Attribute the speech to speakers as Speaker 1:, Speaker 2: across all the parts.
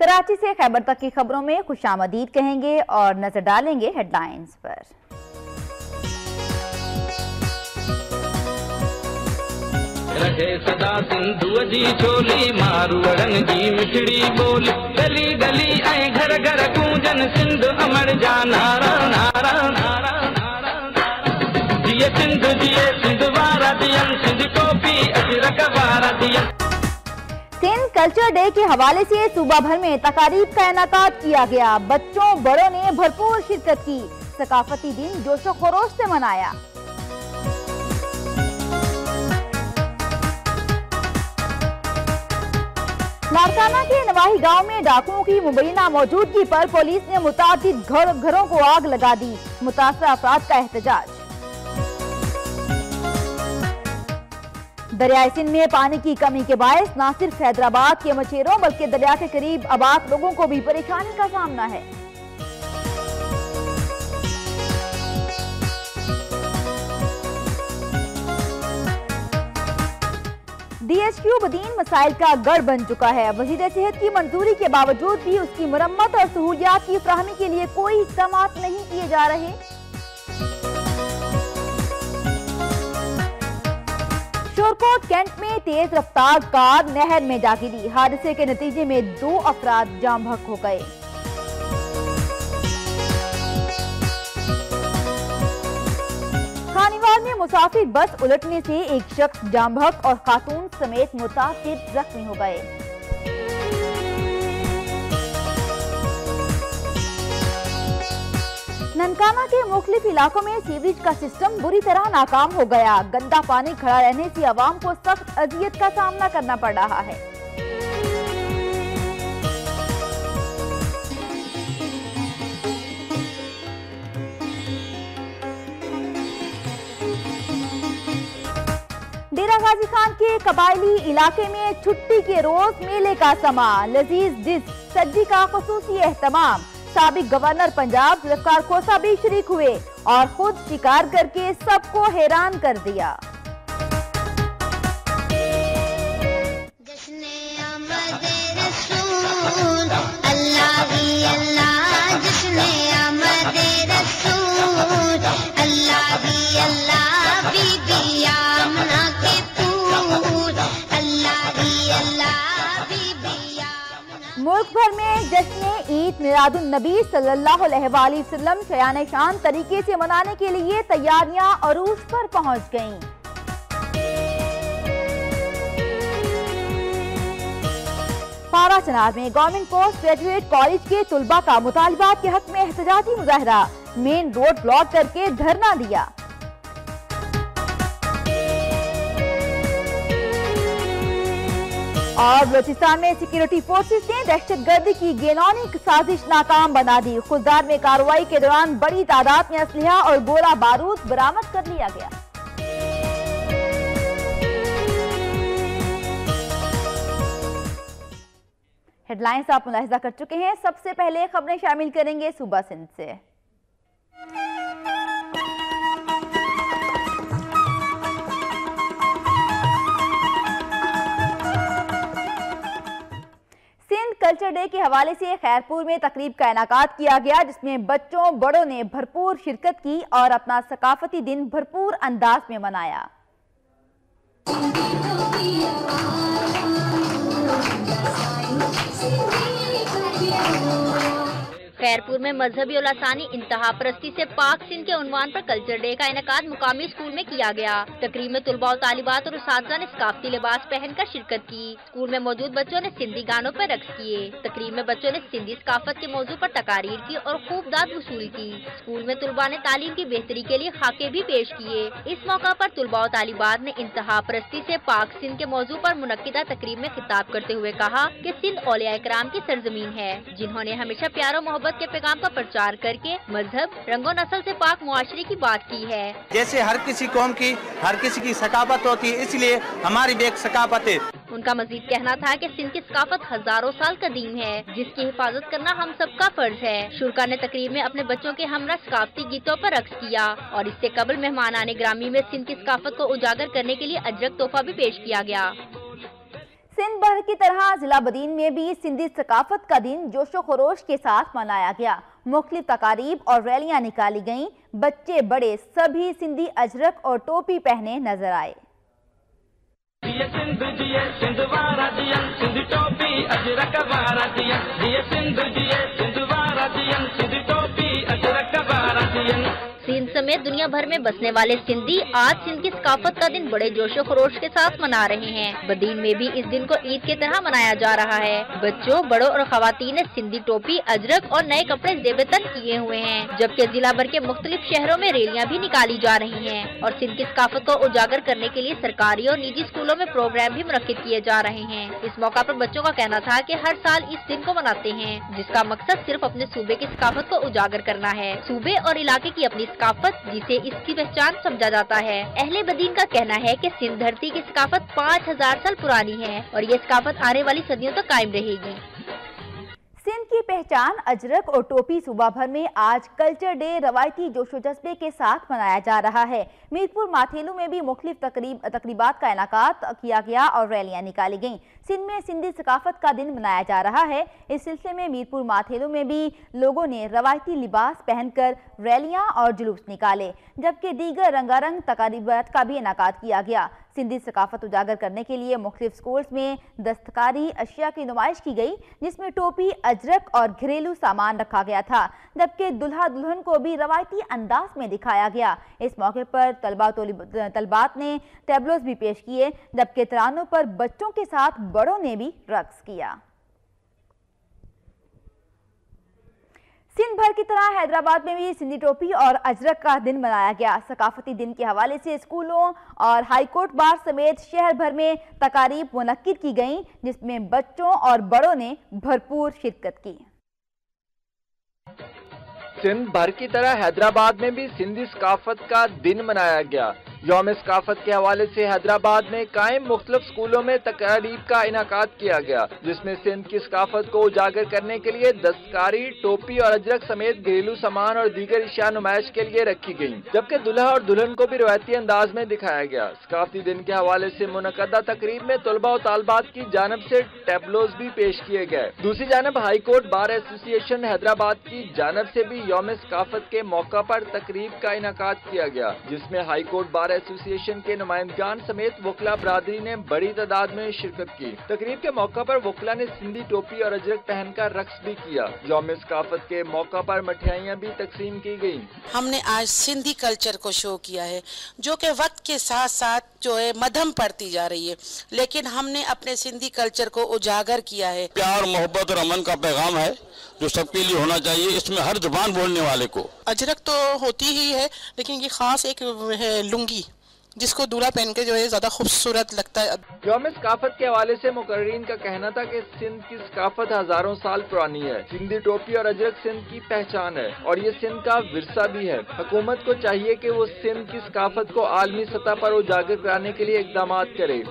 Speaker 1: कराची से खैबर तक की खबरों में खुशामदीद कहेंगे और नजर डालेंगे हेडलाइंस पर।
Speaker 2: रखे सदा सिंधु जी चोली मारू रंग जी मिठड़ी बोली गली गली ऐं घर घर गूंजन सिंध अमर जा नारा नारा नारा नारा जिए सिंध वारा दियन सिंध टोपी अजरक वारा दियन।
Speaker 1: सिंध कल्चर डे के हवाले से सूबा भर में तकारीब का इनेकाद किया गया। बच्चों बड़ों ने भरपूर शिरकत की। सकाफती दिन जोशो खरोश से मनाया। लाड़काना के नवाही गांव में डाकुओं की मुबैना मौजूदगी पर पुलिस ने मुतादिद घरों को आग लगा दी। मुतासरा अफराद का एहतजाज। दरियाए सिंध में पानी की कमी के बायस न सिर्फ हैदराबाद के मछेरों बल्कि दरिया के करीब आबाद लोगों को भी परेशानी का सामना है। DHQ बदीन मसाइल का गढ़ बन चुका है। वजीर सेहत की मंजूरी के बावजूद भी उसकी मुरम्मत और सहूलियात की फराहमी के लिए कोई इक़दामात नहीं किए जा रहे। शोरकोट कैंट में तेज रफ्तार कार नहर में जा गिरी। हादसे के नतीजे में 2 अफराद जाम बहक हो गए। खानीवाल में मुसाफिर बस उलटने से एक शख्स जाम बहक और खातून समेत मुतासिर जख्मी हो गए। ननकाना के मुख्तलिफ इलाकों में सीवरेज का सिस्टम बुरी तरह नाकाम हो गया। गंदा पानी खड़ा रहने से आवाम को सख्त अजियत का सामना करना पड़ रहा है। डेरा गाजी खान के कबायली इलाके में छुट्टी के रोज मेले का समा। लजीज डिश सज्जी का खुसूसी एहतमाम। साबिक गवर्नर पंजाब ज़ुल्फ़िकार खोसा भी शरीक हुए और खुद शिकार करके सबको हैरान कर दिया। मुल्क भर में जश्न ईद मिलादुन नबी सल्लल्लाहु अलैहि वसल्लम शयान शान तरीके से मनाने के लिए तैयारियां अरूज पर पहुंच गईं। पारा चनार में गवर्नमेंट पोस्ट ग्रेजुएट कॉलेज के तुलबा का मुतालिबात के हक में एहतजाजी मुजाहरा। मेन रोड ब्लॉक करके धरना दिया। और बलूचिस्तान में सिक्योरिटी फोर्सेस ने दहशतगर्दी की घिनौनी साजिश नाकाम बना दी। खुलदार में कार्रवाई के दौरान बड़ी तादाद में असलहा और गोला बारूद बरामद कर लिया गया। हेडलाइंस आप मुलाहिजा कर चुके हैं। सबसे पहले खबरें शामिल करेंगे सूबा सिंध से। सिंध कल्चर डे के हवाले से खैरपुर में तकरीब का इनेकाद किया गया, जिसमें बच्चों बड़ों ने भरपूर शिरकत की और अपना सकाफती दिन भरपूर अंदाज में मनाया।
Speaker 3: खैरपुर में मजहबी और लसानी इंतहा परस्ती से पाक सिंध के उन्वान पर कल्चर डे का इनेकाद मुकामी स्कूल में किया गया। तकरीब में तुलबा और तालिबात और उस्ताज़ा ने सकाफती लिबास पहनकर शिरकत की। स्कूल में मौजूद बच्चों ने सिंधी गानों पर रक्स किए। तकरीब में बच्चों ने सिंधी सकाफत के मौजू पर तकारीर की और खूब दाद वसूल की। स्कूल में तुलबा ने तालीम की बेहतरी के लिए खाके भी पेश किए। इस मौका पर तुलबा और तालिबात ने इंतहा परस्ती से पाक सिंध के मौजू पर मुनक्किदा तकरीब में खिताब करते हुए कहा कि सिंध औलिया इकराम की सरजमीन है, जिन्होंने हमेशा प्यार और मोहब्बत के पैगाम का प्रचार करके मजहब, रंगो नस्ल से पाक मुआशरे की बात की है।
Speaker 4: जैसे हर किसी कौम की हर किसी की सकाफत होती है, इसलिए हमारी भी एक सकाफत है।
Speaker 3: उनका मजीद कहना था कि सिंध की सकाफत हजारों साल कदीम है, जिसकी हिफाजत करना हम सबका फर्ज है। शुरा ने तकरीब में अपने बच्चों के हमरा सकाफती गीतों पर रक्स किया और इससे कबल मेहमान आने ग्रामी में सिंध की सकाफत को उजागर करने के लिए अजरक तोहफा भी पेश किया गया।
Speaker 1: सिंध भर की तरह जिला बदीन में भी सिंधी सकाफत का दिन जोशो खरोश के साथ मनाया गया। मुख्तलिफ तकारीब और रैलियां निकाली गईं। बच्चे बड़े सभी सिंधी अजरक और टोपी पहने नजर आए।
Speaker 3: सिंध समेत दुनिया भर में बसने वाले सिंधी आज सिंध की सकाफत का दिन बड़े जोशो खरोश के साथ मना रहे हैं। बदीन में भी इस दिन को ईद की तरह मनाया जा रहा है। बच्चों, बड़ों और खवातीन ने सिंधी टोपी, अजरक और नए कपड़े जेबतन किए हुए हैं, जबकि जिला भर के मुख्तलिफ शहरों में रैलियां भी निकाली जा रही हैं और सिंध की सकाफत को उजागर करने के लिए सरकारी और निजी स्कूलों में प्रोग्राम भी मुनक्किद किए जा रहे हैं। इस मौका पर बच्चों का कहना था कि हर साल इस दिन को मनाते हैं, जिसका मकसद सिर्फ अपने सूबे की सकाफत को उजागर करना है। सूबे और इलाके की अपनी सकाफत, जिसे इसकी पहचान समझा जाता है। अहले बदीन का कहना है कि सिंध धरती की सकाफत 5000 साल पुरानी है और ये सकाफत आने वाली सदियों तक कायम रहेगी।
Speaker 1: सिंध की पहचान अजरक और टोपी सूबा भर में आज कल्चर डे रवायती जोशो जज्बे के साथ मनाया जा रहा है। मीरपुर माथेलू में भी मुख्तलिफ तकरीबात का इनाकात किया गया और रैलियां निकाली गईं। सिंध में सिंधी सकाफत का दिन मनाया जा रहा है। इस सिलसिले में मीरपुर माथेलू में भी लोगों ने रवायती लिबास पहनकर रैलियां और जुलूस निकाले, जबकि दीगर रंगारंग तकरीबात का भी इनाकात किया गया। सिंधी सकाफत उजागर करने के लिए मुख्तलिफ स्कूल्स में दस्तकारी अशिया की नुमाइश की गई, जिसमें टोपी, अजरक और घरेलू सामान रखा गया था, जबकि दुल्हा दुल्हन को भी रवायती अंदाज में दिखाया गया। इस मौके पर तलबात ने टैबलोज भी पेश किए, जबकि तरानों पर बच्चों के साथ बड़ों ने भी रक्स किया। सिंध भर की तरह हैदराबाद में भी सिंधी टोपी और अजरक का दिन मनाया गया। सकाफती दिन के हवाले से स्कूलों और हाईकोर्ट बार समेत शहर भर में तकारीब मुनक्किद की गईं, जिसमें बच्चों और बड़ों ने भरपूर शिरकत की।
Speaker 5: सिंध भर की तरह हैदराबाद में भी सिंधी सकाफत का दिन मनाया गया। यौम सकाफत के हवाले से हैदराबाद में कायम मुख्तलिफ स्कूलों में तकरीब का इनाकात किया गया, जिसमें सिंध की सकाफत को उजागर करने के लिए दस्तकारी, टोपी और अजरक समेत घरेलू सामान और दीगर अशिया नुमाइश के लिए रखी गयी, जबकि दुल्हा और दुल्हन को भी रवायती अंदाज में दिखाया गया। सकाफती दिन के हवाले से मुनक्कदा तकरीब में तलबा और तालबात की जानब से टैबलोज भी पेश किए गए। दूसरी जानब हाईकोर्ट बार एसोसिएशन हैदराबाद की जानब से भी यौम सकाफत के मौका पर तकरीब का इनाकात किया गया, जिसमें हाईकोर्ट बार एसोसिएशन के नुमाइंदगान समेत वकला बरादरी ने बड़ी तादाद में शिरकत की। तकरीब के मौका पर वकला ने सिंधी टोपी और अजरक पहनकर रक्स भी किया। यौम सकाफत के मौका पर मिठाइयाँ भी तकसीम की गयी।
Speaker 6: हमने आज सिंधी कल्चर को शो किया है, जो कि वक्त के साथ साथ जो है मध्यम पड़ती जा रही है, लेकिन हमने अपने सिंधी कल्चर को उजागर किया है।
Speaker 7: प्यार, मोहब्बत और अमन का पैगाम है जो सबके लिए होना चाहिए। इसमें हर जुबान बोलने वाले को
Speaker 8: अजरक तो होती ही है, लेकिन ये खास एक है लुंगी, जिसको दूल्हा पहन के जो है ज्यादा खूबसूरत लगता है।
Speaker 5: यौम सकाफत के हवाले से मुकर्रीन का कहना था कि सिंध की सकाफत हजारों साल पुरानी है। सिंधी टोपी और अजरक सिंध की पहचान है और ये सिंध का विरसा भी है। हुकूमत को चाहिए कि वो सिंध की सकाफत को आलमी सतह पर उजागर कराने के लिए इक़दाम करे।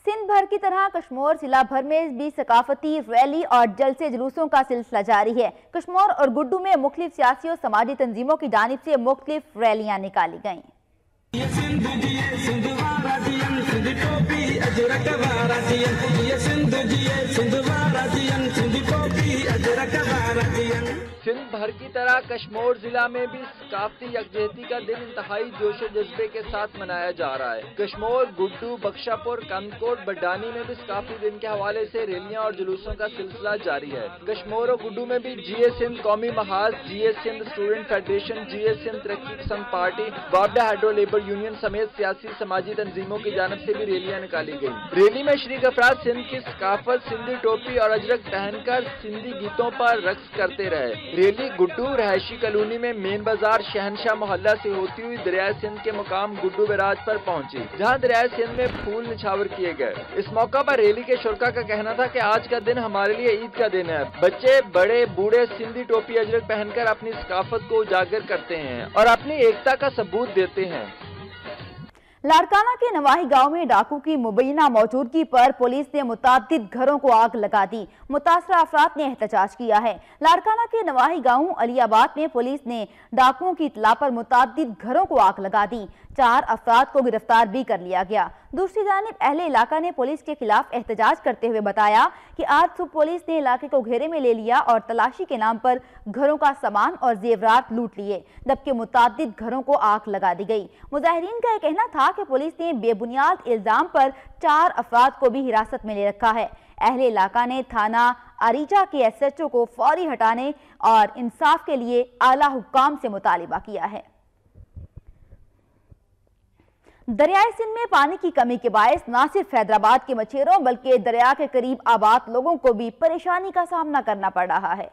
Speaker 1: सिंध भर की तरह कश्मीर जिला भर में भी सकाफती रैली और जलसे जुलूसों का सिलसिला जारी है। कश्मीर और गुड्डू में मुख्तलिफ सियासी और समाजी तंजीमों की जानिब से मुख्तलिफ रैलियां निकाली गईं।
Speaker 5: सिंध भर की तरह कश्मीर जिला में भी सकाफती यकजहती का दिन इंतहाई जोशो जज्बे के साथ मनाया जा रहा है। कश्मीर, गुड्डू, बख्शापुर, कंदकोट, बड्डानी में भी सकाफती दिन के हवाले से रैलियां और जुलूसों का सिलसिला जारी है। कश्मीर और गुड्डू में भी जीए सिंध कौमी महाज, जीए सिंध स्टूडेंट फेडरेशन, जीए सिंध तरक्की पसंद पार्टी, बाबडा हाइड्रो लेबर यूनियन समेत सियासी समाजी तंजीमों की जानब से भी रैलियां निकाली गयी। रैली में शरीक अफराद सिंध की सकाफत, सिंधी टोपी और अजरक पहनकर सिंधी गीतों पर रक्स करते रहे। रैली गुड्डू रहायशी कॉलोनी में मेन बाजार शहनशाह मोहल्ला से होती हुई दरियाए सिंध के मुकाम गुड्डू बैराज पर पहुंची, जहां दरियाए सिंध में फूल निछावर किए गए। इस मौका पर रैली के शुरका का कहना था कि आज का दिन हमारे लिए ईद का दिन है। बच्चे, बड़े, बूढ़े सिंधी टोपी अजरक पहनकर अपनी सकाफत को उजागर करते हैं और अपनी एकता का सबूत देते हैं।
Speaker 1: लाड़काना के नवाही गांव में डाकू की मुबैना मौजूदगी पर पुलिस ने मुतादिद घरों को आग लगा दी। मुतासरा अफराद ने एहतजाज किया है। लाड़काना के नवाही गांव अलियाबाद में पुलिस ने डाकुओं की इत्तला पर मुतादिद घरों को आग लगा दी, 4 अफराद को गिरफ्तार भी कर लिया गया। दूसरी जानिब अहले इलाका ने पुलिस के खिलाफ एहतजाज करते हुए बताया कि आज सुबह पुलिस ने इलाके को घेरे में ले लिया और तलाशी के नाम पर घरों का सामान और जेवरात लूट लिए, जबकि मुताद्दिद घरों को आग लगा दी गई। मुजाहिरीन का यह कहना था कि पुलिस ने बेबुनियाद इल्जाम पर 4 अफराद को भी हिरासत में ले रखा है। अहले इलाका ने थाना अरीचा के SHO को फौरी हटाने और इंसाफ के लिए आला हुक्काम से मुतालिबा किया है। दरियाए सिंध में पानी की कमी के बायस न सिर्फ हैदराबाद के मछेरों बल्कि दरिया के करीब आबाद लोगों को भी परेशानी का सामना करना पड़ रहा है।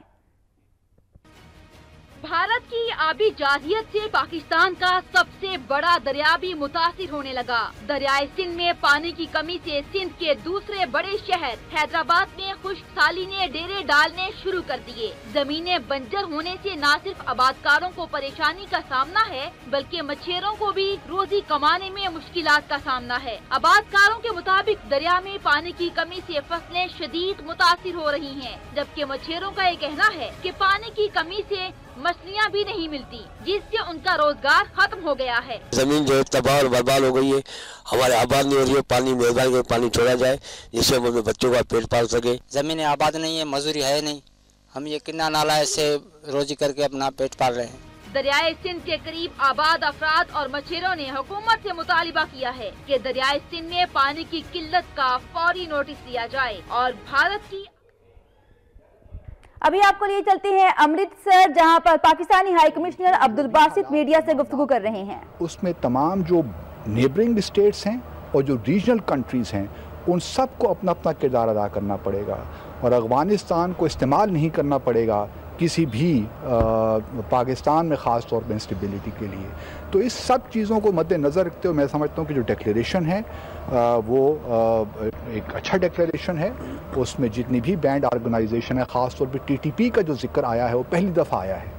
Speaker 9: भारत की आबी जाहियत से पाकिस्तान का सबसे बड़ा दरिया भी मुतासिर होने लगा। दरियाए सिंध में पानी की कमी से सिंध के दूसरे बड़े शहर हैदराबाद में खुश्कसाली ने डेरे डालने शुरू कर दिए। जमीनें बंजर होने से न सिर्फ आबादकारों को परेशानी का सामना है बल्कि मछेरों को भी रोजी कमाने में मुश्किलात का सामना है। आबादकारों के मुताबिक दरिया में पानी की कमी से फसलें शदीद मुतासिर हो रही हैं, जबकि मछेरों का ये कहना है कि पानी की कमी से मछलियाँ भी नहीं मिलती, जिससे उनका रोजगार खत्म हो गया है।
Speaker 10: जमीन जो है तबाह और बर्बाद हो गई है, हमारे आबाद नहीं हो रही है। पानी मेहरबानी कर पानी छोड़ा जाए जिससे हम अपने बच्चों का पेट पाल सके।
Speaker 11: जमीन आबाद नहीं है, मजदूरी है नहीं, हम ये किन्ना नाला से रोजी करके अपना पेट पाल रहे हैं।
Speaker 9: दरियाए सिंध के करीब आबाद अफराद और मछेरों ने हुकूमत से मुतालिबा किया है कि दरियाए सिंध में पानी की किल्लत का फौरी नोटिस लिया जाए और भारत की।
Speaker 1: अभी आपको लिए चलते हैं अमृतसर, जहां पर Pakistani high commissioner Abdul Basit media से गुफ्तगू कर रहे हैं।
Speaker 12: उसमें तमाम जो नेबरिंग स्टेट्स हैं और जो रीजनल कंट्रीज़ हैं उन सबको अपना अपना किरदार अदा करना पड़ेगा और अफगानिस्तान को इस्तेमाल नहीं करना पड़ेगा किसी भी पाकिस्तान में ख़ास तौर पर इंस्टेबिलिटी के लिए। तो इस सब चीज़ों को मद्देनज़र रखते हुए मैं समझता हूँ कि जो डिक्लेरेशन है वो एक अच्छा डिक्लेरेशन है। उसमें जितनी भी बैंड ऑर्गेनाइजेशन है, ख़ास तौर पे TTP का जो जिक्र आया है वो पहली दफ़ा आया है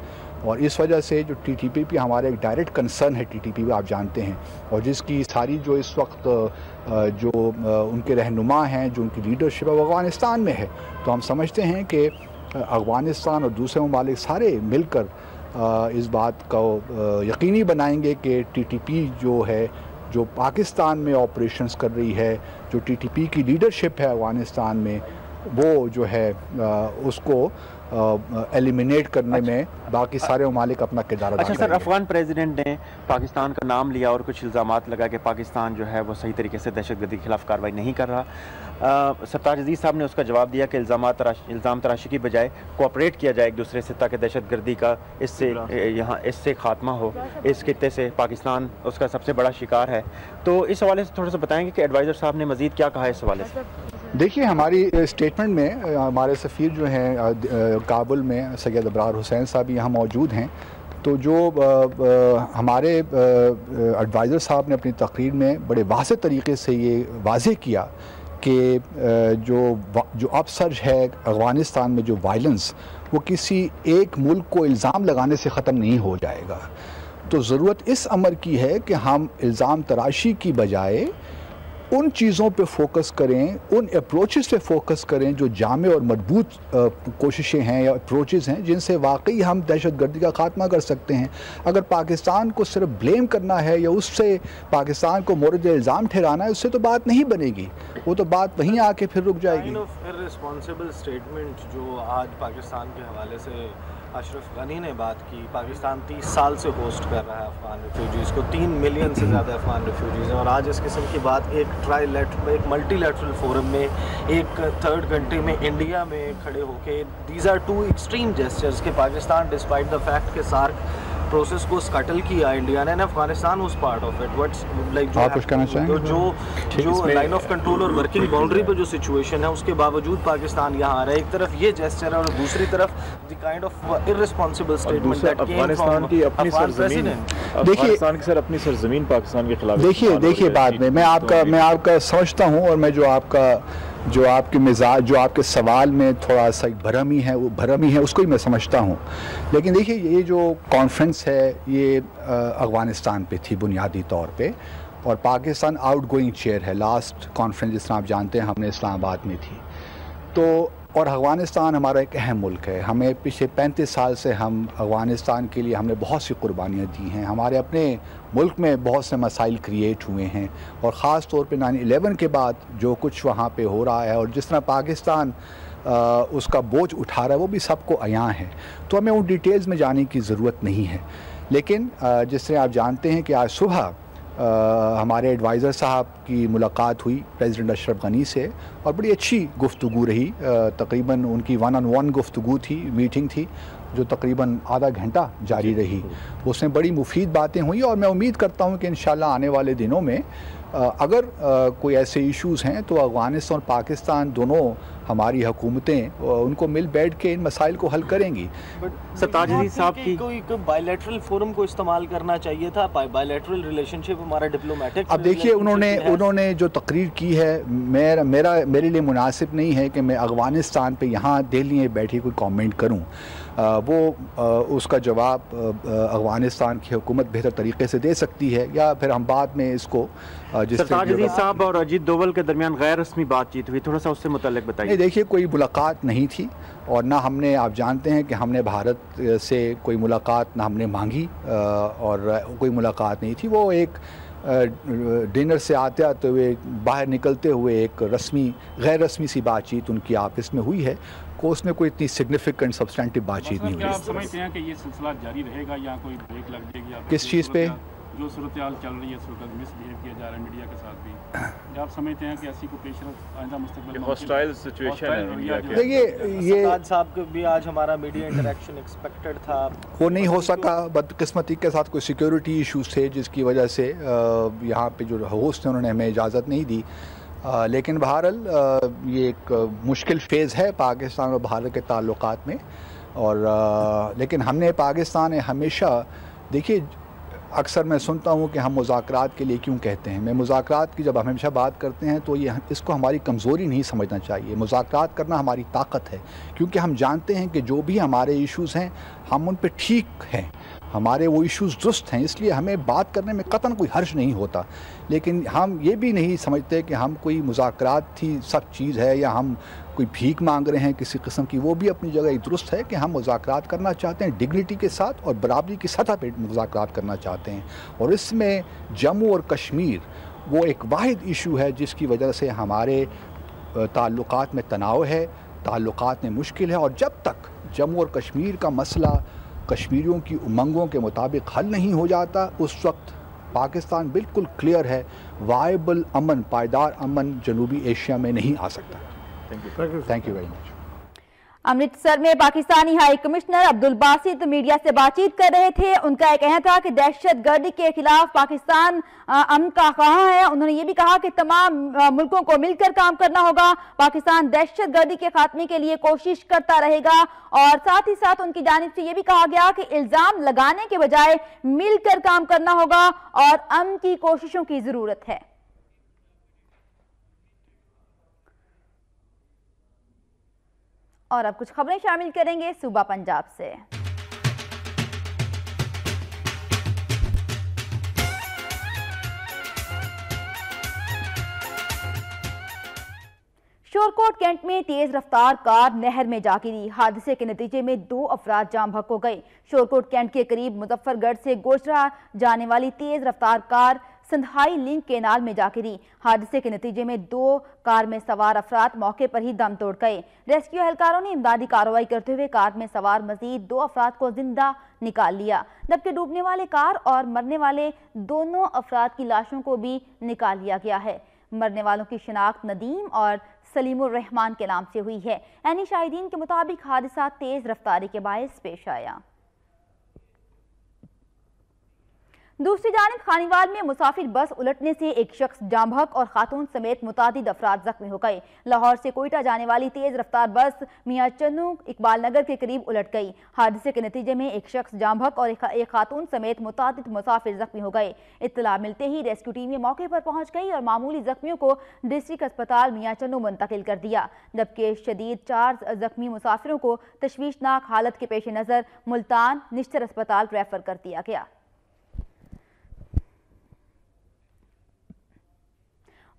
Speaker 12: और इस वजह से जो TTP पे हमारा एक डायरेक्ट कंसर्न है। TTP पे आप जानते हैं और जिसकी सारी जो इस वक्त जो उनके रहनुमा हैं, जो उनकी लीडरशिप है वो अफ़गानिस्तान में है। तो हम समझते हैं कि अफ़गानिस्तान और दूसरे ममालिक सारे मिलकर इस बात को यकीनी बनाएंगे कि TTP जो है, जो पाकिस्तान में ऑपरेशंस कर रही है, जो TTP की लीडरशिप है अफ़गानिस्तान में, वो जो है उसको एलिमिनेट करने में बाकी सारे ममालिक अपना किरदार अदा करेंगे।
Speaker 13: सर, अफगान प्रेसिडेंट ने पाकिस्तान का नाम लिया और कुछ इल्ज़ामात लगा कि पाकिस्तान जो है वो सही तरीके से दहशतगर्दी के खिलाफ कार्रवाई नहीं कर रहा। सरताज अजीज़ साहब ने उसका जवाब दिया कि इल्ज़ाम तराशी की बजाय कोऑपरेट किया जाए एक दूसरे से, ताकि दहशतगर्दी का इससे खात्मा हो। इस खित्ते से पाकिस्तान उसका सबसे बड़ा शिकार है। तो इस हवाले से थोड़ा सा बताएंगे कि एडवाइज़र साहब ने मज़ीद क्या कहा है इस हवाले से।
Speaker 12: देखिए, हमारी स्टेटमेंट में हमारे सफ़ीर जो हैं काबुल में सैयद अबरार हुसैन साहब यहाँ मौजूद हैं। तो जो हमारे एडवाइज़र साहब ने अपनी तकरीर में बड़े वाज़े तरीके से ये वाज़े किया कि जो अपसर्ज है अफ़गानिस्तान में, जो वायलेंस, वो किसी एक मुल्क को इल्ज़ाम लगाने से ख़त्म नहीं हो जाएगा। तो ज़रूरत इस अमर की है कि हम इल्ज़ाम तराशी की बजाय उन चीज़ों पे फोकस करें, उन अप्रोचेस पे फोकस करें जो जामे और मजबूत कोशिशें हैं या अप्रोचेस हैं जिनसे वाकई हम दहशतगर्दी का खात्मा कर सकते हैं। अगर पाकिस्तान को सिर्फ ब्लेम करना है या उससे पाकिस्तान को मोरद इल्ज़ाम ठहराना है, उससे तो बात नहीं बनेगी, वो तो बात वहीं आके फिर रुक जाएगी।
Speaker 14: इर्रेस्पॉन्सिबल स्टेटमेंट जो आज पाकिस्तान के हवाले से अशरफ गनी ने बात की। पाकिस्तान 30 साल से होस्ट कर रहा है अफगान रेफ्यूजीज़ को, 3 मिलियन से ज़्यादा अफगान रेफ्यूजीज़ हैं और आज इस किस्म की बात एक मल्टीलैटरल फोरम में, एक थर्ड कंट्री में, इंडिया में खड़े होके, these are two extreme gestures कि पाकिस्तान डिस्पाइट द फैक्ट के सार्क प्रोसेस को स्कटल किया इंडिया ने, Afghanistan was part of it. What's like जो लाइन ऑफ कंट्रोल और वर्किंग बाउंड्री पे जो सिचुएशन है उसके बावजूद पाकिस्तान यहाँ आ रहा है। एक तरफ ये जेस्चर है और दूसरी तरफ the kind of irresponsible statement that came from
Speaker 15: की अपनी सरजमीन। अफगानिस्तान की सर अपनी सरजमीन पाकिस्तान के खिलाफ।
Speaker 12: देखिए बाद में मैं आपका समझता हूँ और मैं जो आपके मिजाज, जो आपके सवाल में थोड़ा सा भरमी है उसको ही मैं समझता हूँ। लेकिन देखिए, ये जो कॉन्फ्रेंस है ये अफ़गानिस्तान पे थी बुनियादी तौर पे और पाकिस्तान आउटगोइंग चेयर है। लास्ट कॉन्फ्रेंस जिस तरह आप जानते हैं हमने इस्लामाबाद में थी। तो اور افغانستان ہمارا ایک اہم ملک ہے. ہمیں پچھلے 35 سال سے ہم افغانستان کے لیے ہم نے بہت سی قربانیاں دی ہیں. ہمارے اپنے ملک میں بہت سے مسائل کریٹ ہوئے ہیں, اور خاص طور پہ 9/11 کے بعد جو کچھ وہاں پہ ہو رہا ہے اور جس طرح پاکستان اس کا بوجھ اٹھا رہا ہے وہ بھی سب کو عیاں ہے. تو ہمیں ان ڈیٹیلز میں جانے کی ضرورت نہیں ہے. لیکن جس طرح آپ جانتے ہیں کہ آج صبح ہمارے ایڈوائزر صاحب کی ملاقات ہوئی پریزیڈنٹ اشرف غنی سے, اور بڑی اچھی گفتگو رہی. تقریباً ان کی 1-on-1 گفتگو تھی, میٹنگ تھی, جو تقریباً آدھا گھنٹہ جاری رہی. اس میں بڑی مفید باتیں ہوئیں, اور میں امید کرتا ہوں کہ انشاءاللہ آنے والے دنوں میں اگر کوئی ایسے ایشوز ہیں تو افغانستان اور پاکستان دونوں ہماری حکومتیں ان کو مل بیٹھ کے ان مسائل کو حل کریں گی.
Speaker 14: سرتاج عزیز صاحب کی کوئی بائی لیٹرل فورم کو استعمال کرنا چاہیے تھا. بائی لیٹرل ریلیشن شپ ہمارا ڈپلومیٹک.
Speaker 12: اب دیکھیے انہوں نے جو تقریر کی ہے, میرے لیے مناسب نہیں ہے کہ میں افغانستان پہ یہاں دہلی میں بیٹھی کوئی کامنٹ کروں. وہ اس کا جواب افغانستان کی حکومت بہتر طریقے سے دے سکتی ہے, یا پھر ہم بعد میں اس کو
Speaker 13: سرتاج عزیز صاحب اور اجیت دوول کے درمیان غیر رسمی بات چیت ہوئی, تھوڑا سا اس سے متعلق بتائیے.
Speaker 12: دیکھیے کوئی ملاقات نہیں تھی, اور نہ ہم نے, آپ جانتے ہیں کہ ہم نے بھارت سے کوئی ملاقات نہ ہم نے مانگی, اور کوئی ملاقات نہیں تھی. وہ ایک ڈنر سے آتے ہوئے باہر نکلتے ہوئے ایک غیر رسمی سی بات چیت ان کی آپس میں ہوئی ہے, کو اس میں کوئی اتنی سگنیفیکنٹ سبسٹینٹیو بات چیت نہیں ہوئی.
Speaker 16: آپ سمجھتے ہیں کہ یہ سلسلہ جاری رہے گا یا کوئی بریک لگ جائے گی؟
Speaker 12: کس چیز پہ؟
Speaker 16: جو صورتحال چل رہی ہے, صورت مس بیہیو کیا جا رہا ہے میڈیا کے ساتھ بھی, کیا آپ سمجھتے ہیں کہ ایسی کو پیش رفت آئندہ مستقبل میں
Speaker 15: ہاسٹائل سچویشن ہے؟
Speaker 12: دیکھیے یہ
Speaker 14: سرتاج صاحب کو بھی آج ہمارا میڈیا انٹریکشن ایکسپیکٹڈ تھا,
Speaker 12: وہ نہیں ہو سکا. بدقسمتی کے ساتھ کوئی سیکیورٹی ایشوز تھے جس کی وجہ سے یہاں پہ جو ہوسٹ ہیں انہوں نے ہمیں اجازت نہیں دی. لیکن بہرحال یہ ایک مشکل فیز ہے پاکستان اور بھارت کے تعلقات میں. اور لیکن ہم نے پاکستان نے ہمیشہ, دیکھیے اکثر میں سنتا ہوں کہ ہم مذاکرات کے لیے کیوں کہتے ہیں. میں مذاکرات کی جب ہم ہمیشہ بات کرتے ہیں تو یہ اس کو ہماری کمزوری نہیں سمجھنا چاہیے. مذاکرات کرنا ہماری طاقت ہے, کیونکہ ہم جانتے ہیں کہ جو بھی ہمارے ایشوز ہیں ہم ان پہ ٹھیک ہیں, ہمارے وہ ایشوز درست ہیں, اس لیے ہمیں بات کرنے میں قطعاً کوئی حرج نہیں ہوتا. لیکن ہم یہ بھی نہیں سمجھتے کہ ہم کوئی مذاکرات تھی سب چیز ہے, یا ہم کوئی بھیک مانگ رہے ہیں کسی قسم کی. وہ بھی اپنی جگہ درست ہے کہ ہم مذاکرات کرنا چاہتے ہیں ڈگنیٹی کے ساتھ اور برابری کی سطح پہ مذاکرات کرنا چاہتے ہیں. اور اس میں جموں اور کشمیر وہ ایک واحد ایشو ہے جس کی وجہ سے ہمارے تعلقات میں تناؤ ہے, تعلقات میں مشکل ہے. اور جب تک جموں اور کشمیر کا مسئلہ کشمیریوں کی امنگوں کے مطابق حل نہیں ہو جاتا, اس وقت پاکستان بالکل کلیئر ہے وائبل امن, پائیدار امن جنوبی ایشیا میں نہیں آ سکتا. Thank you very much.
Speaker 1: Amritsar میں Pakistani high commissioner Abdul Basit media سے بات چیت کر رہے تھے. ان کا یہ کہنا تھا کہ دہشت گردی کے خلاف پاکستان امن کا خواہاں ہے. انہوں نے یہ بھی کہا کہ تمام ملکوں کو مل کر کام کرنا ہوگا. پاکستان دہشت گردی کے خاتمے کے لیے کوشش کرتا رہے گا, اور ساتھ ہی ساتھ ان کی جانب سے یہ بھی کہا گیا کہ الزام لگانے کے بجائے مل کر کام کرنا ہوگا اور امن کی کوششوں کی ضرورت ہے. اور اب کچھ خبریں شامل کریں گے صوبہ پنجاب سے. شورکوٹ کینٹ میں تیز رفتار کار نہر میں جا گری. حادثے کے نتیجے میں 2 افراد جاں بحق ہو گئے. شورکوٹ کینٹ کے قریب مظفر گڑھ سے گوجرا جانے والی تیز رفتار کار سندھائی لنک کینال میں جا گری. حادثے کے نتیجے میں 2 کار میں سوار افراد موقع پر ہی دم توڑ گئے. ریسکیو اہلکاروں نے امدادی کارروائی کرتے ہوئے کار میں سوار مزید 2 افراد کو زندہ نکال لیا, جبکہ ڈوبنے والے کار اور مرنے والے دونوں افراد کی لاشوں کو بھی نکال لیا گیا ہے. مرنے والوں کی شناخت ندیم اور سلیم الرحمان کے نام سے ہوئی ہے. عینی شاہدین کے مطابق حادثہ تیز رفتاری کے باعث پیش آیا. دوسری جانب خانیوال میں مسافر بس الٹنے سے ایک شخص جاں بحق اور خاتون سمیت متعدد افراد زخمی ہو گئے. لاہور سے کوئٹہ جانے والی تیز رفتار بس میاں چنو اقبال نگر کے قریب الٹ گئی. حادثے کے نتیجے میں ایک شخص جاں بحق اور ایک خاتون سمیت متعدد مسافر زخمی ہو گئے. اطلاع ملتے ہی ریسکیو ٹیمیں موقع پر پہنچ گئی اور معمولی زخمیوں کو ڈسٹرکٹ اسپتال میاں چنو منتقل کر دیا, جبکہ شدید 4 زخمی مسافروں کو تشویشناک حالت کے پیش نظر ملتان نشتر اسپتال ریفر کر دیا گیا.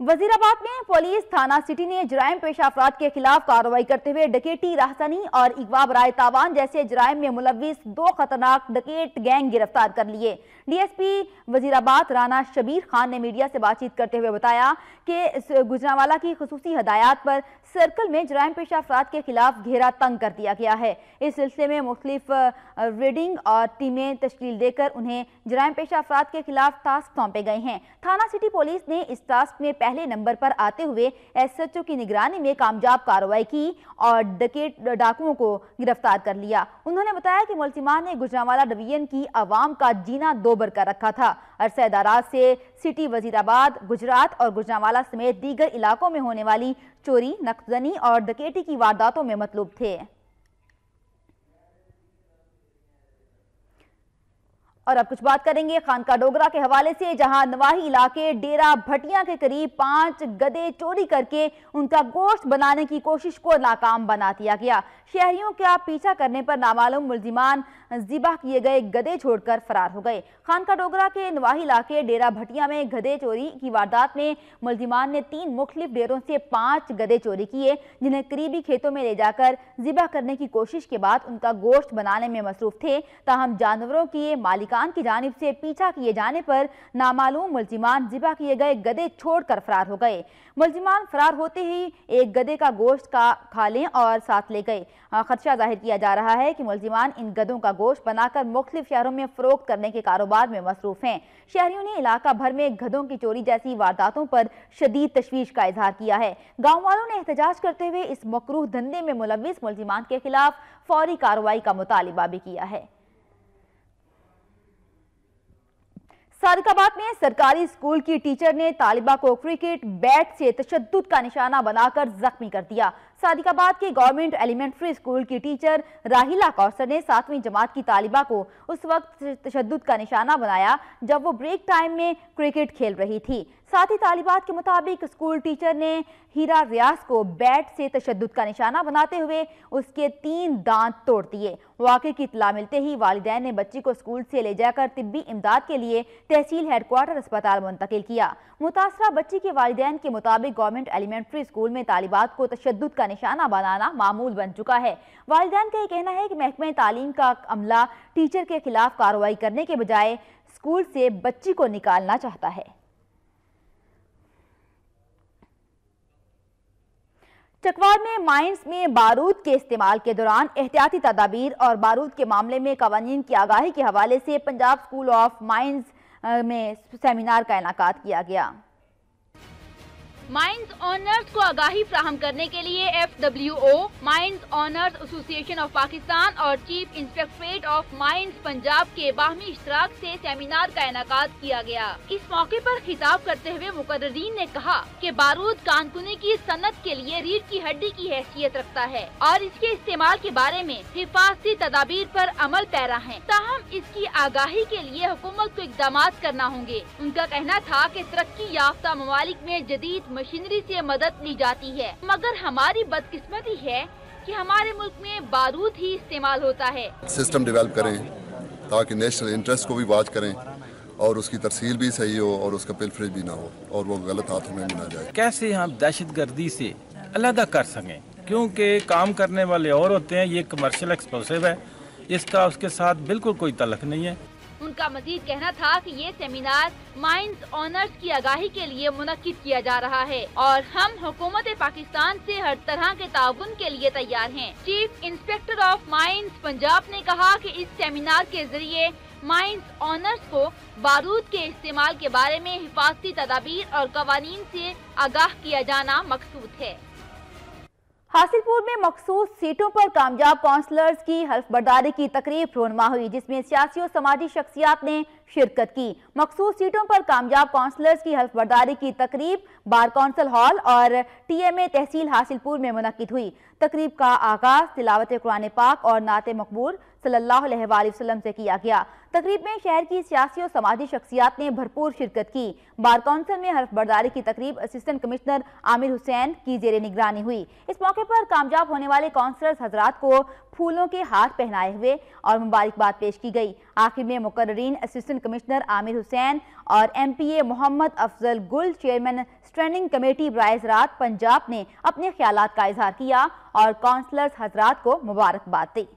Speaker 1: वजीराबाद में पुलिस थाना सिटी ने जराइम पेशा अफराद के खिलाफ कार्रवाई करते हुए डकैती, राहसानी और अगवा बराए तावान जैसे जराइम में मुलविस 2 खतरनाक डकैत गैंग गिरफ्तार कर लिए। डीएसपी वजीराबाद राना शबीर खान ने मीडिया से बातचीत करते हुए बताया कि गुजरांवाला की खुसूसी हदायत पर सर्कल में जराइम पेशा अफराद के खिलाफ घेरा तंग कर दिया गया है। इस सिलसिले में मुख्तलिफ रीडिंग और टीमें तश्कील देकर उन्हें जराइम पेशा अफराद के खिलाफ टास्क सौंपे गए हैं। थाना सिटी पुलिस ने इस टास्क में पहले नंबर पर आते हुए एसएचओ की निगरानी में कामयाब कार्रवाई की और डाकुओं को गिरफ्तार कर लिया। उन्होंने बताया कि मुल्जिमान ने गुजरांवाला डिवीजन की आवाम का जीना दोबर कर रखा था। अरसे दराज से सिटी, वजीराबाद, गुजरात और गुजरांवाला समेत दीगर इलाकों में होने वाली चोरी, नक्सजनी और डकैती की वारदातों में मतलूब थे। और अब कुछ बात करेंगे खानका डोगरा के हवाले से, जहां नवाही इलाके डेरा भटिया के करीब 5 गधे चोरी करके उनका गोश्त बनाने की कोशिश को नाकाम बना दिया गया। शहरियों का पीछा करने पर नामालूम मुल्जिमान ज़िबा किए गए गधे छोड़कर फरार हो गए। खानका डोगरा के नवाही इलाके डेरा भटिया में गधे चोरी की वारदात में मुल्जिमान ने 3 मुख्तलिफ डेरों से 5 गधे चोरी किए, जिन्हें करीबी खेतों में ले जाकर ज़िबा करने की कोशिश के बाद उनका गोश्त बनाने में मसरूफ थे। ताहम जानवरों की मालिकान की जानिब से पीछा किए जाने पर नामालूम मुल्जिमान ज़िबा किए गए गधे छोड़कर फरार हो गए। मुल्जिमान फरार होते ही एक गधे का गोश्त खा लें और साथ ले गए। खदशा जाहिर किया जा रहा है कि मुल्जिमान इन गधों का गोश्त बनाकर मुख्तलिफ शहरों में फरोख्त करने के कारोबार में मसरूफ हैं। शहरियों ने इलाका भर में गधों की चोरी जैसी वारदातों पर शदीद तशवीश का इजहार किया है। गाँव वालों ने एहतजाज करते हुए इस मकरूह धंधे में मुलविस मुल्जिमान के खिलाफ फौरी कार्रवाई का मुतालिबा भी किया है। सादिकाबाद में सरकारी स्कूल की टीचर ने तालिबा को क्रिकेट बैट से तशद्दुद का निशाना बनाकर जख्मी कर दिया। सादिकाबाद के गवर्नमेंट एलिमेंट्री स्कूल की टीचर राहिला कौसर ने 7वीं जमात की तालिबा को उस वक्त तशद्दुद का निशाना बनाया जब वो ब्रेक टाइम में क्रिकेट खेल रही थी। साथ ही तालिबात के मुताबिक स्कूल टीचर ने हीरा रियाज को बैट से तशद्दुद का निशाना बनाते हुए उसके 3 दांत तोड़ दिए। वाक़े की इत्तला मिलते ही वालिदैन ने बच्ची को स्कूल से ले जाकर तिब्बी इमदाद के लिए तहसील हेडक्वार्टर अस्पताल मुंतकिल किया। मुतासरा बच्ची के वालिदैन के मुताबिक गवर्नमेंट एलिमेंट्री स्कूल में तालिबात को तशद्दुद का निशाना बनाना मामूल बन चुका है। वालिदैन का ये कहना है कि महकमे तालीम का अमला टीचर के खिलाफ कार्रवाई करने के बजाय स्कूल से बच्ची को निकालना चाहता है। चकवार में माइंस में बारूद के इस्तेमाल के दौरान एहतियाती तदाबीर और बारूद के मामले में कवानीन की आगाही के हवाले से पंजाब स्कूल ऑफ माइंस में सेमिनार का इनाकाद किया गया।
Speaker 9: माइंस ऑनर्स को आगाही फ्राहम करने के लिए FWO, mines owners association of Pakistan और चीफ इंस्पेक्टरेट ऑफ माइंस पंजाब के बाहमी इश्तराक से सेमिनार का इनाकाद किया गया। इस मौके पर खिताब करते हुए मुकर्रीन ने कहा कि बारूद कानकुनी की सनत के लिए रीढ़ की हड्डी की हैसियत रखता है और इसके इस्तेमाल के बारे में हिफाजती तदाबीर पर अमल पैरा है। ताहम इसकी आगाही के लिए हुकूमत को इक़दाम करना होंगे। उनका कहना था कि तरक्की याफ्ता ममालिक में जदीद मशीनरी से मदद ली जाती है, मगर हमारी बदकिस्मती है कि हमारे मुल्क में बारूद ही इस्तेमाल होता है।
Speaker 17: सिस्टम डेवलप करें ताकि नेशनल इंटरेस्ट को भी वाच करें और उसकी तरसील भी सही हो और उसका पिलफरेज भी ना हो और वो गलत हाथों में भी ना जाए।
Speaker 18: कैसे हम दहशतगर्दी से अलग कर सकें, क्योंकि काम करने वाले और होते हैं, ये कमर्शियल एक्सप्लोसिव है, इसका उसके साथ बिल्कुल कोई तल्लुक नहीं है।
Speaker 9: उनका मजीद कहना था कि ये सेमिनार माइंस ऑनर्स की आगाही के लिए मुनक्किद किया जा रहा है और हम हुकूमत पाकिस्तान से हर तरह के ताउन के लिए तैयार हैं। Chief inspector of mines Punjab ने कहा कि इस सेमिनार के जरिए माइंस ऑनर्स को बारूद के इस्तेमाल के बारे में हिफाजती तदाबीर और कवानीन से आगाह किया जाना मकसूद है।
Speaker 1: हासिलपुर में मखसूस सीटों पर कामयाब काउंसलर्स की हल्फबर्दारी की तकरीब रोनमा हुई, जिसमें सियासी और समाजी शख्सियात ने शिरकत की। मखसूस सीटों पर कामयाब काउंसलर्स की हल्फबर्दारी की तकरीब बार काउंसिल हॉल और TMA तहसील हासिलपुर में मुनक्किद हुई। तकरीब का आगाज तिलावत कुरान पाक और नाते मकबूल सल्लल्लाहु अलैहि वसल्लम से किया गया। तकरीब में शहर की सियासी और समाजी शख्सियात ने भरपूर शिरकत की। बार कौंसिल में हल्फ बर्दारी की तकरीब असिस्टेंट कमिश्नर आमिर हुसैन की जेर निगरानी हुई। इस मौके पर कामयाब होने वाले काउंसलर्स हजरात को फूलों के हार पहनाए हुए और मुबारकबाद पेश की गई। आखिर में मुकर्ररीन असिस्टेंट कमिश्नर आमिर हुसैन और MPA मोहम्मद अफजल गुल चेयरमैन स्टैंडिंग कमेटी बराए ज़राअत पंजाब ने अपने ख्यालात का इजहार किया और काउंसलर्स हजरात को मुबारकबाद दी।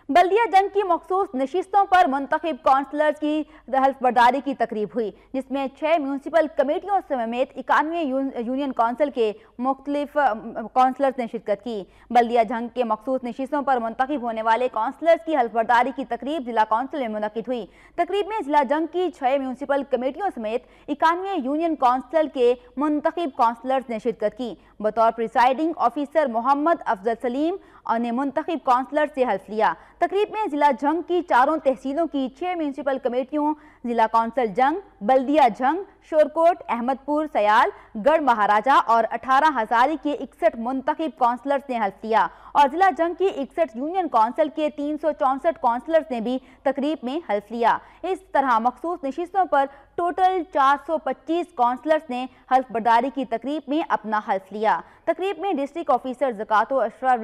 Speaker 1: बल्दिया जंग की मखसूस नशिस्तों पर मुंतखब काउंसलर्स की हल्फ बर्दारी की तकरीब हुई, जिसमें 6 म्यूनसिपल कमेटियों समेत 91 यूनियन काउंसिल के मुख्तलिफ काउंसलर्स ने शिरकत की। बल्दिया जंग के मखसूस नशिस्तों पर मुंतखब होने वाले काउंसलर्स की हल्फ बर्दारी की तकरीब जिला काउंसिल में मुनक्किद हुई। तकरीब में जिला जंग की 6 म्यूनसिपल कमेटियों समेत 91 यूनियन काउंसिल के मुंतखब काउंसलर्स ने शिरकत की। बतौर प्रिसाइडिंग ऑफिसर मोहम्मद अफजल सलीम ने मुंतखब काउंसलर से हल्फ लिया। तकरीब में जिला जंग की 4 तहसीलों की 6 म्यूनसिपल कमेटियों जिला काउंसिल जंग, बल्दिया जंग, शोरकोट, अहमदपुर, सयाल, गढ़ महाराजा और 18 हजारी के 61 मुंतखब काउंसलर्स ने हल्फ लिया और जिला जंग की 61 यूनियन काउंसिल के 364 काउंसलर्स ने भी तकरीब में हल्फ लिया। इस तरह मखसूस नशिस्तों पर टोटल 425 काउंसलर्स ने हल्फ बर्दारी की तकरीब में अपना हल्फ लिया। तकरीब में डिस्ट्रिक्ट ऑफिसर ज़कातो अशराफ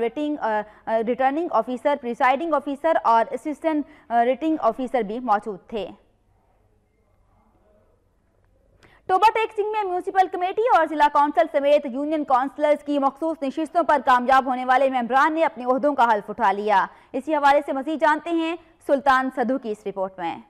Speaker 1: रिटर्निंग ऑफिसर, प्रिसाइडिंग ऑफिसर और असिस्टेंट रिटर्निंग ऑफिसर भी मौजूद थे। टोबा टेक्सिंग में म्यूनसिपल कमेटी और जिला काउंसिल समेत यूनियन काउंसलर्स की मखसूस नशिस्तों पर कामयाब होने वाले मेंबरान ने अपने ओहदों का हल्फ उठा लिया। इसी हवाले से मज़ीद जानते हैं सुल्तान सधू की इस रिपोर्ट में।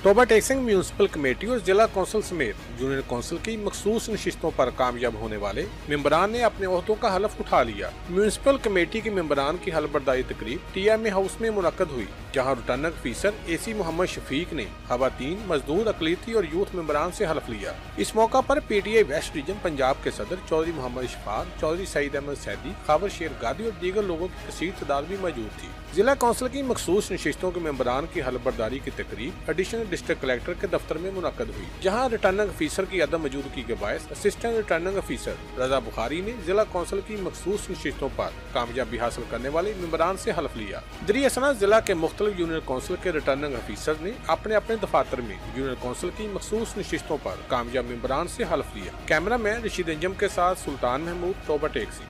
Speaker 19: टोबा टेक्सिंग म्यूनसिपल कमेटी और जिला काउंसिल समेत यूनियन काउंसिल की मखसूस नशिस्तों पर कामयाब होने वाले मेंबरान ने अपने ओहदों का हल्फ उठा लिया। म्यूनसिपल कमेटी के मेंबरान की हल्फ बर्दारी तकरीब TMA हाउस में मुनक्कद हुई, जहां returning officer AC Mohammad Shafiq ने खवातीन, मजदूर, अकलीती और यूथ मेंबरान से हल्फ लिया। इस मौका पर PTI वेस्ट रीजन पंजाब के सदर चौधरी मोहम्मद शफाक, चौधरी सईद अहमद सैदी, खावर शेर गादी और दीगर लोगों की कसीर तादाद भी मौजूद थी। जिला काउंसिल की मखसूस नशिस्तों के मेंबरान की हल्फ बर्दारी की तकरीब एडिशनल डिस्ट्रिक्ट कलेक्टर के दफ्तर में मुनक्कद हुई, जहां रिटर्निंग ऑफिसर की अदम मौजूदगी के बायस असिस्टेंट रिटर्निंग ऑफिसर रजा बुखारी ने जिला काउंसिल की मखसूस नशिस्तों पर कामयाबी हासिल करने वाले मेंबरान से हल्फ लिया। दरियासना जिला के मुख्तलिफ यूनियन काउंसिल के रिटर्निंग ऑफिसर ने अपने अपने दफातर में यूनियन काउंसिल की मखसूस नशिस्तों पर कामयाब मेंबरान से हल्फ लिया। कैमरा मैन रशीद अंजम के साथ सुल्तान महमूद, टोबा टेक्सी।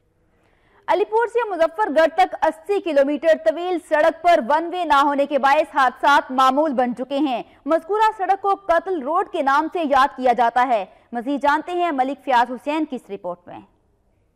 Speaker 1: अलीपुर से मुजफ्फरगढ़ तक 80 किलोमीटर तवील सड़क पर वन वे न होने के बायस हादसात मामूल बन चुके हैं। मज़कूरा सड़क को कत्ल रोड के नाम से याद किया जाता है। मज़ीद जानते हैं मलिक फयाज हुसैन की इस रिपोर्ट में।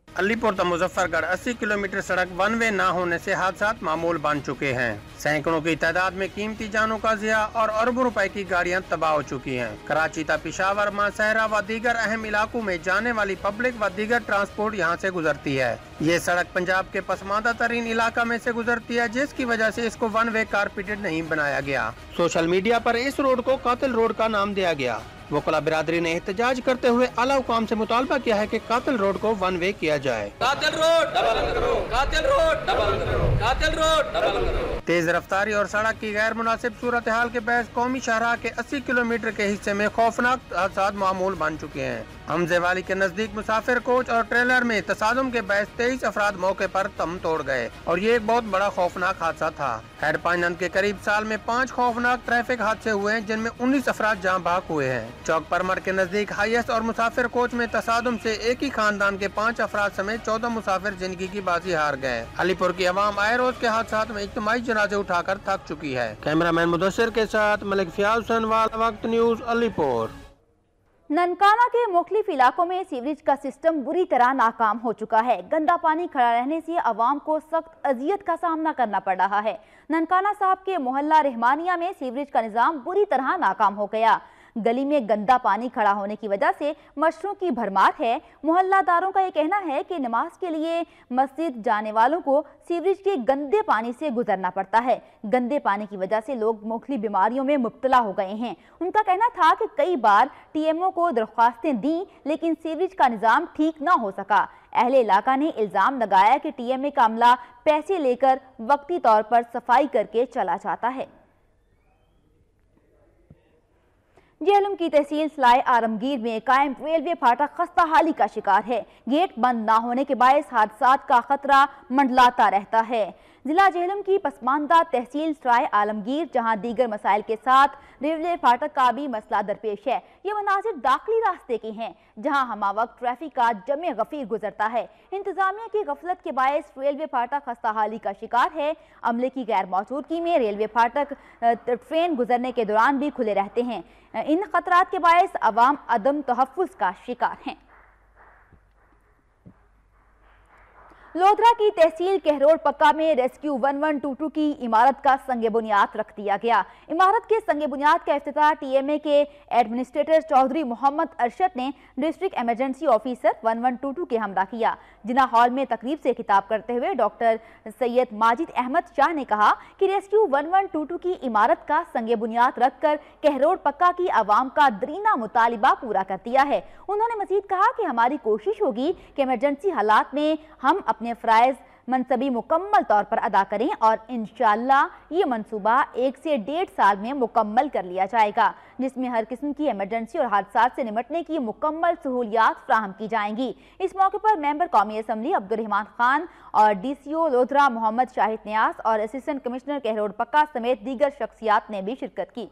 Speaker 20: अलीपुर तो मुजफ्फरगढ़ 80 किलोमीटर सड़क वन वे न होने से हादसात मामूल बन चुके हैं। सैकड़ों की तादाद में कीमती जानों का ज़िया और अरबों रुपए की गाड़ियां तबाह हो चुकी हैं। कराची ता पिशावर, मासहरा व दीगर अहम इलाकों में जाने वाली पब्लिक व दीगर ट्रांसपोर्ट यहां से गुजरती है। ये सड़क पंजाब के पसमानदा तरीन इलाका में से गुजरती है, जिसकी वजह से इसको वन वे कारपेटेड नहीं बनाया गया। सोशल मीडिया पर इस रोड को कातिल रोड का नाम दिया गया। वकला बिरादरी ने एहतजाज करते हुए आला हुकाम से मुतालबा किया है कि कातिल रोड को वन वे किया जाए।
Speaker 21: कातिल रोड डबल करो, कातिल रोड डबल करो, कातिल रोड डबल करो।
Speaker 20: तेज रफ्तारी और सड़क की गैर मुनासिब सूरत हाल के बहस कौमी शाहराह के 80 किलोमीटर के हिस्से में खौफनाक हादसा मामूल बन चुके हैं। हमजे वाली के नजदीक मुसाफिर कोच और ट्रेलर में तसादुम के बहस 23 अफराद मौके पर दम तोड़ गए और ये एक बहुत बड़ा खौफनाक हादसा था। हेड पाइनन के करीब साल में 5 खौफनाक ट्रैफिक हादसे हुए हैं, जिनमें 19 अफराद जाँ भाग हुए हैं। चौक परमर के नजदीक हाईएस्ट और मुसाफिर कोच में तसादुम से एक ही खानदान के 5 अफराद समेत 14 मुसाफिर जिंदगी की बाजी हार गए। अलीपुर की आवाम आए रोज के हादसात में इज्तिमाई जनाजे उठाकर थक चुकी है। कैमरामैन मुदस्सिर के साथ मलिक फयाज हुसैन, वक्त न्यूज, अलीपुर।
Speaker 1: ननकाना के मुख्तलिफ इलाकों में सीवरेज का सिस्टम बुरी तरह नाकाम हो चुका है। गंदा पानी खड़ा रहने से आवाम को सख्त अजियत का सामना करना पड़ रहा है। ननकाना साहब के मोहल्ला रहमानिया में सीवरेज का निज़ाम बुरी तरह नाकाम हो गया। गली में गंदा पानी खड़ा होने की वजह से मच्छरों की भरमार है। मोहल्लादारों का ये कहना है कि नमाज के लिए मस्जिद जाने वालों को सीवरेज के गंदे पानी से गुजरना पड़ता है। गंदे पानी की वजह से लोग मुख्तलिफ बीमारियों में मुब्तला हो गए हैं। उनका कहना था कि कई बार TMO को दरख्वास्तें दी, लेकिन सीवरेज का निज़ाम ठीक ना हो सका। अहले इलाका ने इल्ज़ाम लगाया कि TMA का अमला पैसे लेकर वक्ती तौर पर सफाई करके चला जाता है। जेहलम की तहसील सलाय आलमगीर में कायम रेलवे फाटक खस्ता हाली का शिकार है। गेट बंद न होने के बायस हादसात का खतरा मंडलाता रहता है। जिला जेहलम की पसमानदा तहसील सराय आलमगीर जहां दीगर मसाइल के साथ रेलवे फाटक का भी मसला दरपेश है। ये मनाजिर दाखिली रास्ते के हैं जहां हमा वक्त ट्रैफिक का जमे गफीर गुजरता है। इंतजामिया की गफलत के बायस रेलवे फाटक खस्ताहाली का शिकार है। अमले की गैर मौजूदगी में रेलवे फाटक ट्रेन गुजरने के दौरान भी खुले रहते हैं। इन खतरात के बायस अवाम अदम तहफ़्फ़ुज़ का शिकार हैं। लोधरा की तहसील कहरोड़ पक्का में रेस्क्यू 1122 की इमारत का संगे बुनियाद रख दिया गया। इमारत के संगे बुनियाद का इफ्तिताह टीएमए के एडमिनिस्ट्रेटर चौधरी मोहम्मद अरशद ने डिस्ट्रिक्ट इमरजेंसी ऑफिसर 1122 के हमरा किया। जिना हॉल में तकरीब से खिताब करते हुए डॉक्टर सैयद माजिद अहमद शाह ने कहा कि रेस्क्यू 1122 की इमारत का संगे बुनियाद रखकर कहरोड़ पक्का की आवाम का दरीना मुतालिबा पूरा कर दिया है। उन्होंने मजीद कहा कि हमारी कोशिश होगी कि इमरजेंसी हालात में हम अपने फ़राइज़ मनसबी मुकम्मल तौर पर अदा करें और इंशाअल्लाह ये मंसूबा 1 से 1.5 साल में मुकम्मल कर लिया जाएगा, जिसमें हर किस्म की इमरजेंसी और हादसात से निपटने की मुकम्मल सहूलियात फ्राहम की जाएंगी। इस मौके पर मेंबर कौमी असम्बली अब्दुर्रहमान खान और डीसीओ लोधरा मोहम्मद शाहिद न्यास और असिस्टेंट कमिश्नर कहरोड़ पक्का समेत दीगर शख्सियात ने भी शिरकत की।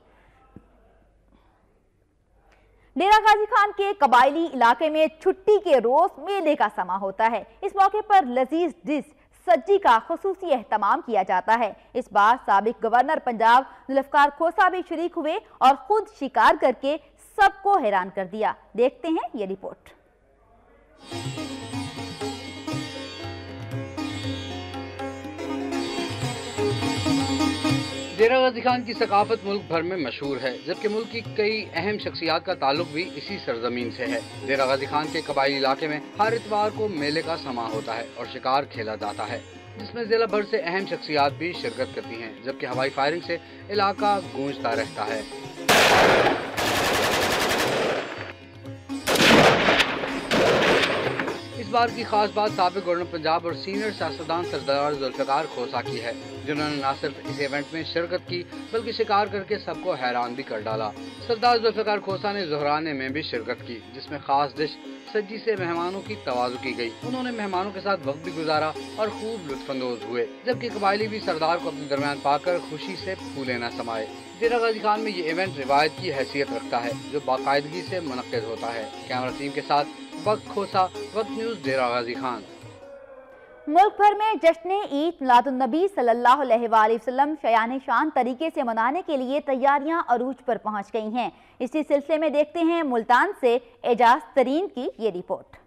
Speaker 1: डेरा गाजी खान के कबायली इलाके में छुट्टी के रोज मेले का समा होता है। इस मौके पर लजीज डिश सज्जी का खुसूसी एहतमाम किया जाता है। इस बार साबिक गवर्नर पंजाब जुल्फकार खोसा भी शरीक हुए और खुद शिकार करके सबको हैरान कर दिया। देखते हैं ये रिपोर्ट।
Speaker 2: डेरा गाजी खान की सकाफत मुल्क भर में मशहूर है, जबकि मुल्क की कई अहम शख्सियात का ताल्लुक भी इसी सरजमीन से है। डेरा गाजी खान के कबायली इलाके में हर इतवार को मेले का समा होता है और शिकार खेला जाता है, जिसमें जिला भर से अहम शख्सियात भी शिरकत करती हैं, जबकि हवाई फायरिंग से इलाका गूंजता रहता है। इस बार की खास बात साबिक गवर्नर पंजाब और सीनियर सियासतदान सरदार जुल्फकार खोसा की है, जिन्होंने न सिर्फ इस इवेंट में शिरकत की बल्कि शिकार करके सबको हैरान भी कर डाला। सरदार जुल्फकार खोसा ने ज़ोहराने में भी शिरकत की, जिसमें खास डिश सज्जी से मेहमानों की तवाज़ु की गई। उन्होंने मेहमानों के साथ वक्त भी गुजारा और खूब लुत्फानंदोज हुए, जबकि कबायली भी सरदार को अपने दरमियान पाकर खुशी से फूले न समाये। डेरा गाजी खान में ये इवेंट रिवायत की हैसियत रखता है, जो बाकायदगी से मुनक्किद होता है। कैमरा टीम के साथ वक्त खोसा, वक्त न्यूज़, डेरा गाजी खान।
Speaker 1: मुल्क भर में जश्न ईद मिलादुन्नबी सल्लल्लाहु अलैहि वसल्लम शयान शान तरीके से मनाने के लिए तैयारियां अरूज पर पहुंच गई हैं। इसी सिलसिले में देखते हैं मुल्तान से एजाज तरीन की ये रिपोर्ट।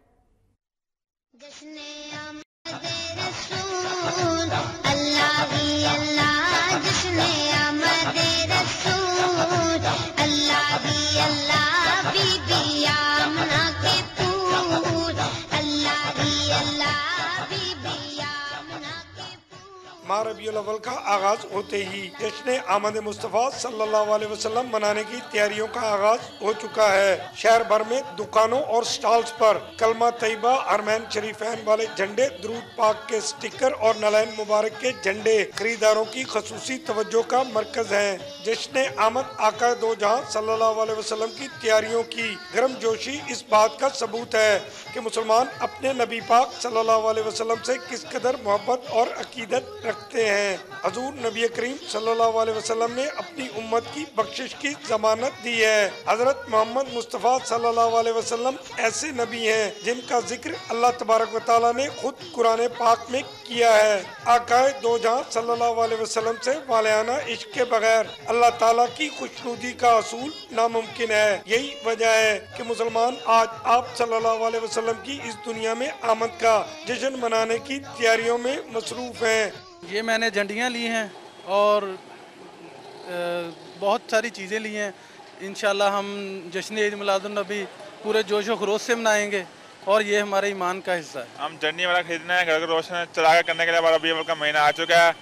Speaker 22: माह रबीउल अव्वल का आगाज होते ही जश्न आमद मुस्तफ़ा सल्लल्लाहु अलैहि वसल्लम मनाने की तैयारियों का आगाज हो चुका है। शहर भर में दुकानों और स्टॉल्स पर कलमा तैयबा, हरमैन शरीफैन वाले झंडे, दुरूद पाक के स्टिकर और नलैन मुबारक के झंडे खरीदारों की खसूसी तवज्जो का मरकज है। जश्न आमद आका दो जहां सल्लल्लाहु अलैहि वसल्लम की तैयारियों की गर्मजोशी इस बात का सबूत है कि मुसलमान अपने नबी पाक सल्लल्लाहु अलैहि वसल्लम से किस कदर मोहब्बत और अकीदत रखते हैं। हजूर नबी करीम सल्लल्लाहु अलैहि वसल्लम ने अपनी उम्मत की बख्शिश की जमानत दी है। हजरत मोहम्मद मुस्तफ़ा सल्लल्लाहु अलैहि वसल्लम ऐसे नबी हैं जिनका जिक्र अल्लाह तबारक व तआला ने खुद कुरान पाक में किया है। आकाए दो जहां सल्लल्लाहु अलैहि वसल्लम से वालियाना इश्क के बगैर अल्लाह ताला की खुशनुदी का असूल नामुमकिन है। यही वजह है कि मुसलमान आज आप सल्लल्लाहु अलैहि वसल्लम की इस दुनिया में आमद का जश्न मनाने की तैयारियों में मसरूफ हैं।
Speaker 23: ये मैंने झंडियाँ ली हैं और बहुत सारी चीज़ें ली हैं। इंशाल्लाह हम जश्न ईद मिलादुन्नबी पूरे जोश व खरोश से मनाएंगे और ये हमारे ईमान का हिस्सा है।
Speaker 24: हम झंडी वाला खरीदना है, घर को रोशन चढ़ा करने के लिए रबीउल अव्वल का महीना आ चुका है।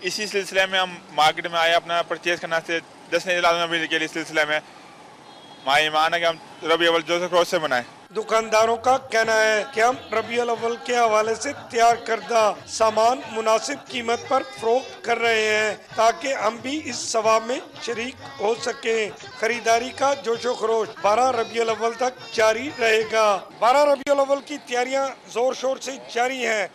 Speaker 24: इसी सिलसिले में हम मार्केट में आए अपना परचेज करना से जश्न ईद मिलादुन्नबी के लिए सिलसिले में। हमारा ईमान है कि हम रबी अव्वल जोश खरोश से मनाएं।
Speaker 22: दुकानदारों का कहना है कि हम रबीउल अव्वल के हवाले से तैयार करदा सामान मुनासिब कीमत पर फरोख्त कर रहे हैं ताकि हम भी इस सवाब में शरीक हो सके। खरीदारी का जोशो खरोश 12 रबीउल अव्वल तक जारी रहेगा। 12 रबीउल अव्वल की तैयारियां जोर शोर से जारी हैं।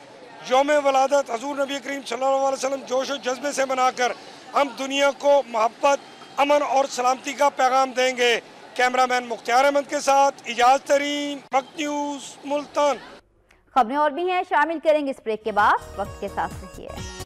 Speaker 22: यौम वलादत हजूर नबी करीम सल्लल्लाहु अलैहि वसल्लम जोश और जज्बे से मनाकर हम दुनिया को मोहब्बत, अमन और सलामती का पैगाम देंगे। कैमरामैन मुख्तार अहमद के साथ इजाज़ तरीन, वक्त न्यूज़, मुल्तान।
Speaker 1: खबरें और भी हैं, शामिल करेंगे इस ब्रेक के बाद। वक्त के साथ रहिए।